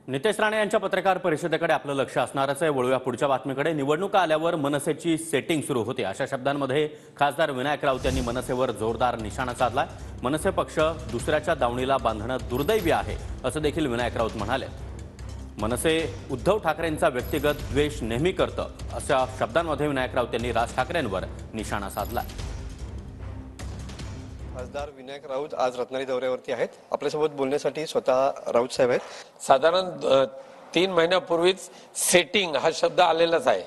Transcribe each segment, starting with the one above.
नितेश राणे यांच्या पत्रकार परिषदेकडे आपलं लक्ष असणारच आहे। वळूया पुढच्या बातमीकडे। निवडणुका आल्यावर मनसेची सेटिंग सुरू होते अशा शब्दांमध्ये खासदार विनायक राऊत यांनी मनसेवर जोरदार निशाणा साधलाय। मनसे पक्ष दुसऱ्याच्या दावणीला बांधणं दुर्दैवी आहे असं देखील विनायक राऊत म्हणाले। मनसे उद्धव ठाकरेंचा व्यक्तिगत द्वेष नेहमी करतं अशा शब्दांमध्ये विनायक राऊत यांनी राज ठाकरेंवर निशाणा साधलाय। खासदार विनायक राऊत आज रत्नागिरी दौऱ्यावरती आहेत। आपल्यासोबत बोलण्यासाठी स्वतः राऊत साहेब आहेत। साधारण 3 महिन्यापूर्वीच सेटिंग हा शब्द आलेलाच आहे।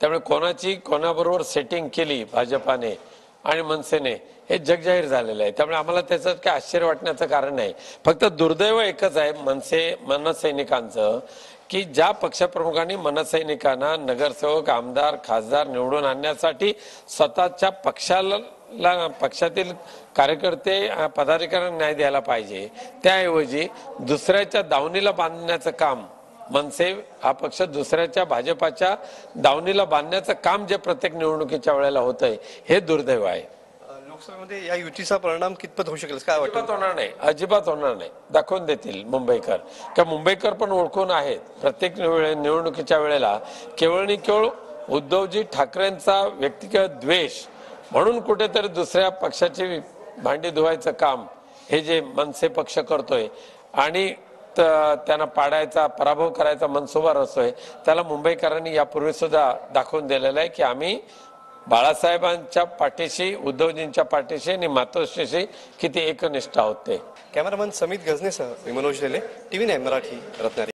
त्यामुळे कोणाबरोबर सेटिंग केली भाजपाने आणि मनसेने हे जगजाहीर झालेलं आहे। त्यामुळे आम्हाला त्याचं काही आश्चर्य वाटण्याचं कारण नाही। फक्त दुर्दैव एकच आहे मनसैनिकांचं की ज्या पक्षप्रमुखांनी मनसैनिकांना नगरसेवक आमदार खासदार निवडून आणण्यासाठी स्वतःच्या पक्षातील कार्यकर्ते पदाधिकाऱ्यांना न्याय द्यायला पाहिजे, त्याऐवजी दुसऱ्याच्या दावणीला बांधण्याचं काम मनसे हा पक्ष दुसऱ्याच्या भाजपाच्या दावणीला बांधण्याचं काम जे प्रत्येक निवडणुकीच्या वेळेला होतंय हे दुर्दैव आहे। लोकसभेमध्ये या युतीचा परिणाम कितपत होऊ शकेल काय वाटतं? होणार नाही, अजिबात होणार नाही। दाखवून देतील मुंबईकर किंवा मुंबईकर पण ओळखून आहेत। प्रत्येक निवडणुकीच्या वेळेला केवळ आणि केवळ उद्धवजी ठाकरेंचा व्यक्तिगत द्वेष म्हणून कुठेतरी दुसऱ्या पक्षाची भांडी धुवायचं काम हे जे मनसे पक्ष करतोय आणि त्यांना पाडायचा पराभव करायचा मनसुबा रचतोय, त्याला मुंबईकरांनी यापूर्वी सुद्धा दाखवून दिलेलं आहे की आम्ही बाळासाहेबांच्या पाठीशी उद्धवजींच्या पाठीशी आणि मातोश्रीशी किती एकनिष्ठ आहोत ते। कॅमेरामन समित गजनेसह मनोज लेले, TV9 मराठी, रत्नागिरी।